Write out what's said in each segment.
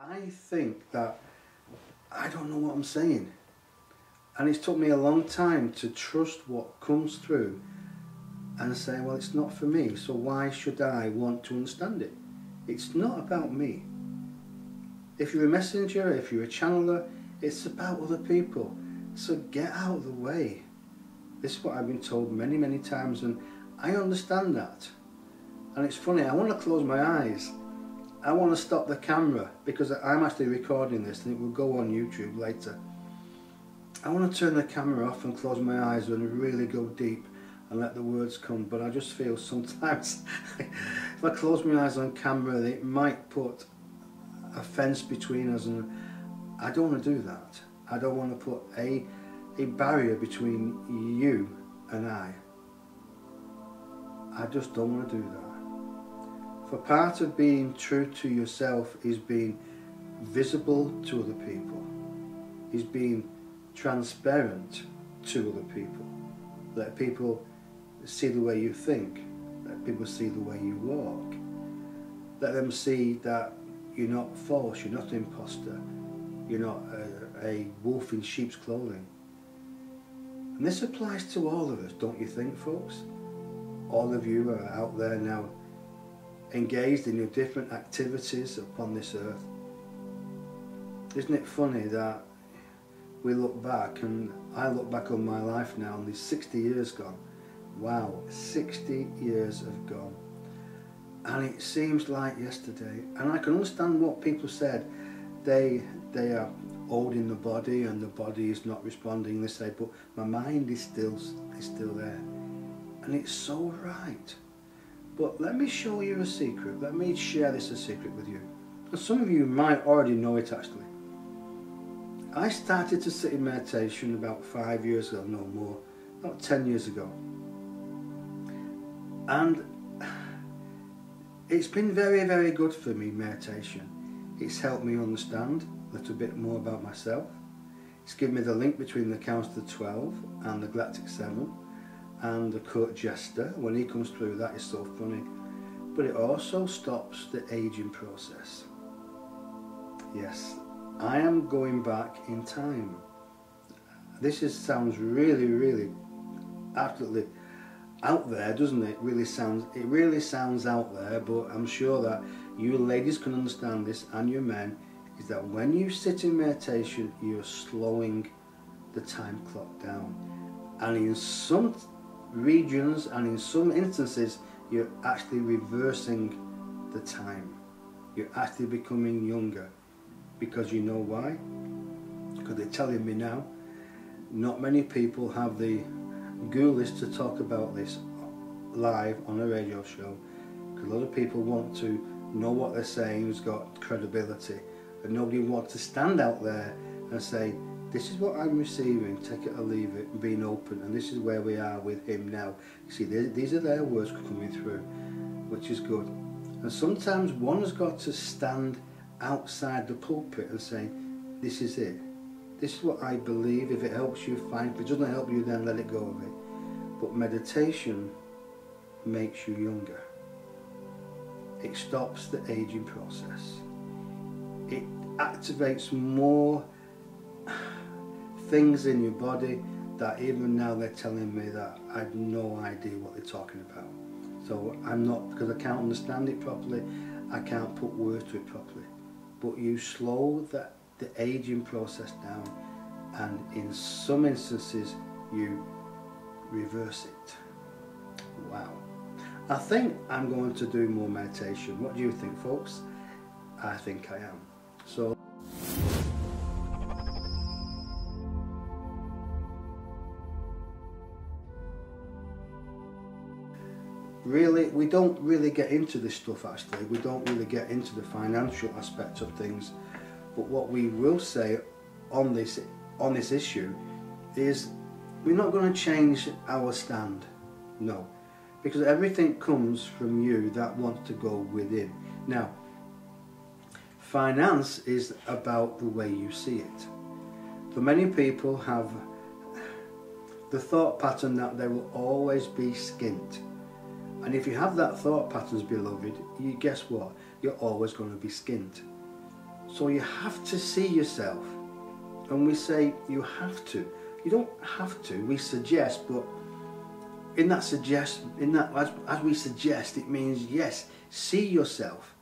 I think that I don't know what I'm saying. And it's took me a long time to trust what comes through and say, well, it's not for me, so why should I want to understand it? It's not about me. If you're a messenger, if you're a channeler, it's about other people. So get out of the way. This is what I've been told many, many times, and I understand that. And it's funny, I want to close my eyes. I want to stop the camera because I'm actually recording this and it will go on YouTube later. I want to turn the camera off and close my eyes and really go deep and let the words come, but I just feel sometimes if I close my eyes on camera it might put a fence between us, and I don't want to do that. I don't want to put a barrier between you and I just don't want to do that. For part of being true to yourself is being visible to other people, is being transparent to other people. Let people see the way you think, let people see the way you walk, let them see that you're not false, you're not an imposter, you're not a wolf in sheep's clothing. And this applies to all of us, don't you think, folks? All of you are out there now engaged in your different activities upon this earth. Isn't it funny that we look back, and I look back on my life now and there's 60 years gone. Wow, 60 years have gone. And it seems like yesterday. And I can understand what people said. They are old in the body and the body is not responding, they say, but my mind is still there. And it's so right. But let me show you a secret. Let me share this a secret with you. And some of you might already know it actually. I started to sit in meditation about 5 years ago, no more, about 10 years ago. And it's been very, very good for me, meditation. It's helped me understand a little bit more about myself. It's given me the link between the Council of 12 and the Galactic 7 and the Court Jester. When he comes through, that is so funny. But it also stops the aging process. Yes, I am going back in time. This sounds really, really, absolutely out there, doesn't it? It really sounds out there, but I'm sure that you ladies can understand this, and you men, is that when you sit in meditation, you're slowing the time clock down. And in some regions and in some instances, you're actually reversing the time. You're actually becoming younger. Because you know why? Because they're telling me now, not many people have the ghoulish to talk about this live on a radio show, because a lot of people want to know what they're saying, who's got credibility, and nobody wants to stand out there and say, this is what I'm receiving, take it or leave it, and being open, and this is where we are with him now. You see, these are their words coming through, which is good. And sometimes one has got to stand outside the pulpit and say, this is it. This is what I believe. If it helps you, fine. If it doesn't help you, then let it go of it. But meditation makes you younger. It stops the aging process. It activates more things in your body that even now they're telling me that I had no idea what they're talking about. So I'm not, because I can't understand it properly, I can't put words to it properly. But you slow the aging process down, and in some instances you reverse it. Wow. I think I'm going to do more meditation. What do you think, folks? I think I am. So really, we don't really get into this stuff actually. We don't really get into the financial aspect of things. But what we will say on this issue is we're not going to change our stand. No. Because everything comes from you that wants to go within. Now, finance is about the way you see it. For many people have the thought pattern that they will always be skint. And if you have that thought patterns, beloved, guess what? You're always going to be skint. So you have to see yourself. And we say you have to. You don't have to, we suggest, but as we suggest, it means yes, see yourself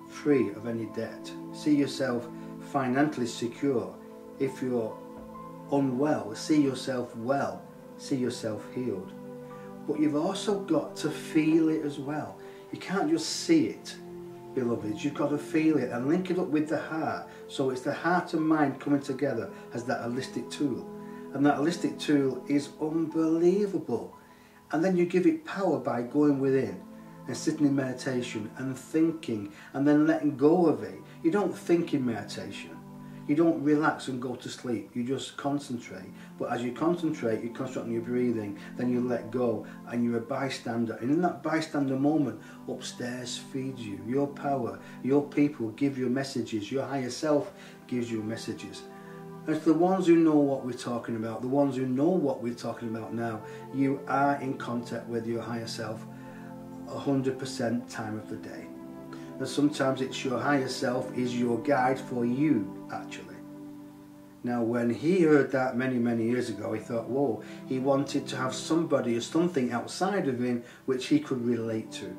free of any debt. See yourself financially secure. If you're unwell, see yourself well. See yourself healed. But you've also got to feel it as well. You can't just see it, beloveds. You've got to feel it and link it up with the heart. So it's the heart and mind coming together as that holistic tool. And that holistic tool is unbelievable. And then you give it power by going within and sitting in meditation and thinking and then letting go of it. You don't think in meditation. You don't relax and go to sleep. You just concentrate. But as you concentrate on your breathing, then you let go and you're a bystander. And in that bystander moment, upstairs feeds you. Your power, your people give you messages. Your higher self gives you messages. And for the ones who know what we're talking about, the ones who know what we're talking about now, you are in contact with your higher self 100% time of the day. And sometimes it's your higher self is your guide for you, actually. Now, when he heard that many years ago, he thought, whoa, he wanted to have somebody or something outside of him which he could relate to.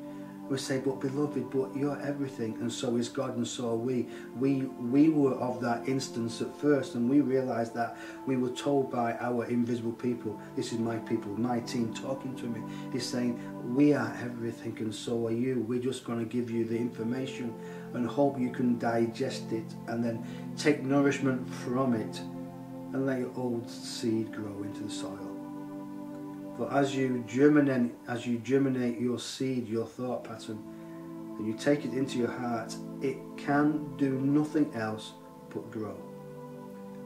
We say, but beloved, but you're everything, and so is God, and so are we. We were of that instance at first, and we realised that we were told by our invisible people, this is my people, my team talking to me, he's saying, we are everything, and so are you. We're just going to give you the information and hope you can digest it, and then take nourishment from it, and let your old seed grow into the soil. But as you germinate your seed, your thought pattern, and you take it into your heart, it can do nothing else but grow.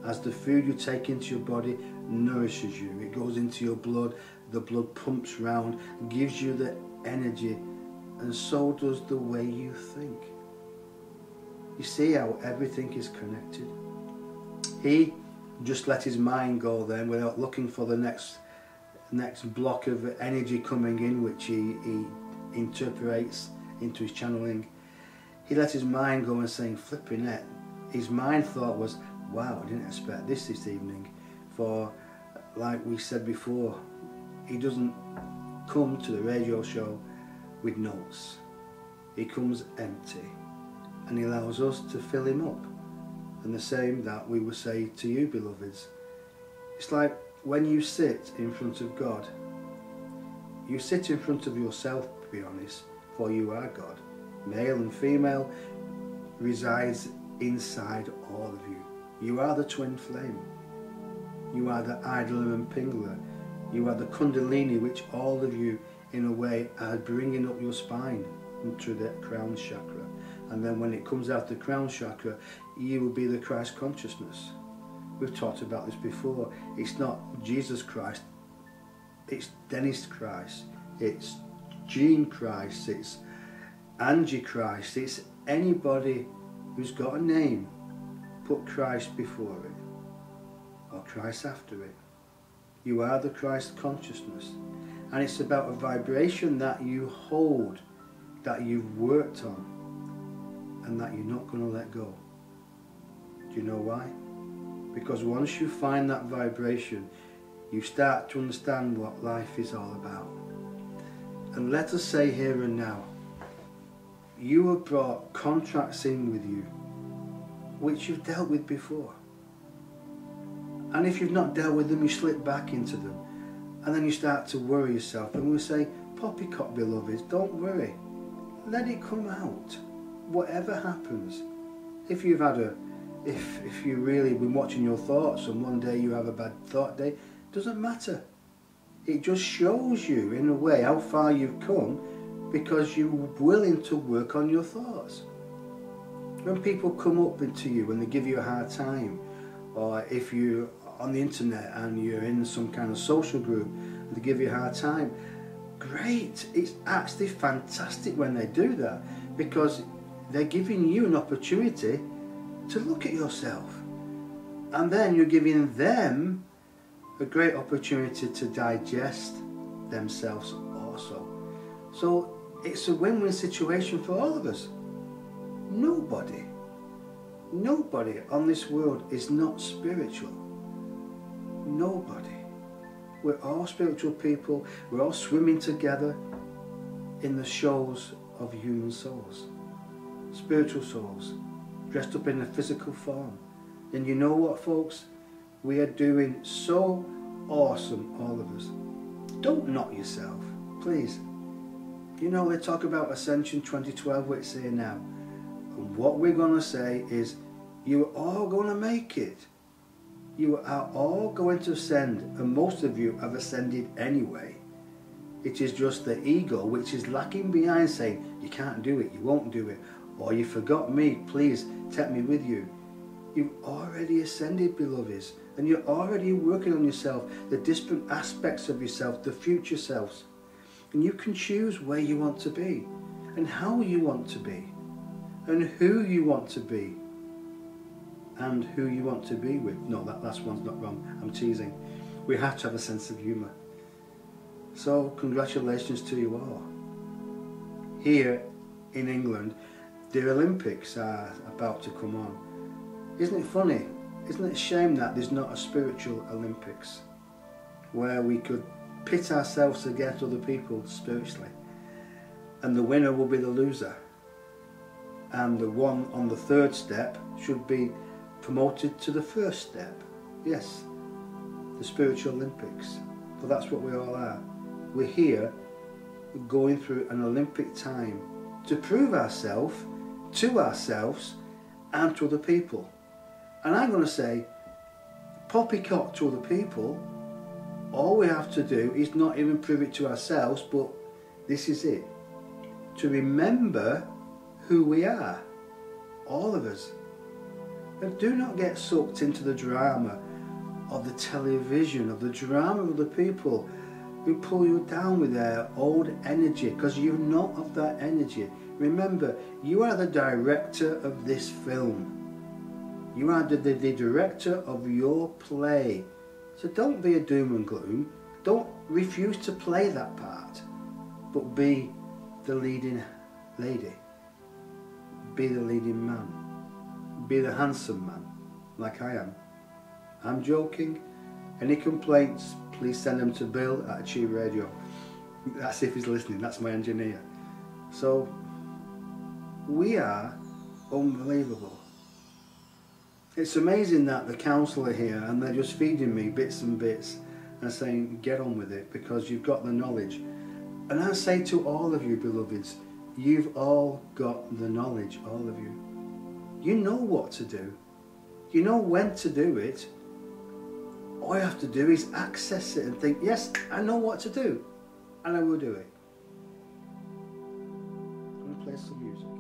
As the food you take into your body nourishes you, it goes into your blood, the blood pumps round, gives you the energy, and so does the way you think. You see how everything is connected? He just let his mind go then without looking for the next block of energy coming in, which he interprets into his channeling. He let his mind go and saying, flipping it. His mind thought was, wow, I didn't expect this evening. For, like we said before, he doesn't come to the radio show with notes. He comes empty, and he allows us to fill him up. And the same that we would say to you, beloveds. It's like when you sit in front of God, you sit in front of yourself, to be honest, for you are God. Male and female resides inside all of you. You are the twin flame. You are the Idler and Pingler. You are the Kundalini, which all of you, in a way, are bringing up your spine into the crown chakra. And then when it comes out the crown chakra, you will be the Christ consciousness. We've talked about this before. It's not Jesus Christ, it's Denis Christ, it's Jean Christ, it's Angie Christ, it's anybody who's got a name. Put Christ before it, or Christ after it. You are the Christ consciousness. And it's about a vibration that you hold, that you've worked on, and that you're not going to let go. Do you know why? Because once you find that vibration, you start to understand what life is all about. And let us say here and now, you have brought contracts in with you, which you've dealt with before. And if you've not dealt with them, you slip back into them. And then you start to worry yourself. And we say, poppycock, beloveds, don't worry. Let it come out. Whatever happens. If you've had if you really been watching your thoughts and one day you have a bad thought day, doesn't matter. It just shows you in a way how far you've come because you're willing to work on your thoughts. When people come up into you and they give you a hard time, or if you're on the internet and you're in some kind of social group and they give you a hard time, great. It's actually fantastic when they do that because they're giving you an opportunity to look at yourself, and then you're giving them a great opportunity to digest themselves also. So it's a win-win situation for all of us. Nobody Nobody on this world is not spiritual. Nobody. We're all spiritual people. We're all swimming together in the shoals of human souls. Spiritual souls, dressed up in a physical form. And you know what, folks? We are doing so awesome, all of us. Don't knock yourself, please. You know, they talk about Ascension 2012, what it's saying now. And what we're going to say is, you are all going to make it. You are all going to ascend, and most of you have ascended anyway. It is just the ego which is lacking behind saying, you can't do it, you won't do it, or you forgot me, please take me with you. You've already ascended, beloveds, and you're already working on yourself, the different aspects of yourself, the future selves. And you can choose where you want to be, and how you want to be, and who you want to be, and who you want to be with. No, that last one's not wrong, I'm teasing. We have to have a sense of humour. So, congratulations to you all. Here in England, the Olympics are about to come on. Isn't it funny? Isn't it a shame that there's not a spiritual Olympics where we could pit ourselves against other people spiritually, and the winner will be the loser, and the one on the third step should be promoted to the first step. Yes, the spiritual Olympics. But that's what we all are. We're here going through an Olympic time to prove ourselves to ourselves and to other people. And I'm going to say, poppycock to other people. All we have to do is not even prove it to ourselves, but this is it. To remember who we are. All of us. And do not get sucked into the drama of the television, of the drama of the people who pull you down with their old energy, because you're not of that energy. Remember, you are the director of this film. You are the director of your play. So don't be a doom and gloom. Don't refuse to play that part, but be the leading lady. Be the leading man. Be the handsome man, like I am. I'm joking. Any complaints, please send them to Bill at Achieve Radio. That's if he's listening, that's my engineer. So, we are unbelievable. It's amazing that the council are here and they're just feeding me bits and bits and saying, get on with it because you've got the knowledge. And I say to all of you, beloveds, you've all got the knowledge, all of you. You know what to do. You know when to do it. All you have to do is access it and think, yes, I know what to do. And I will do it. I'm going to play some music.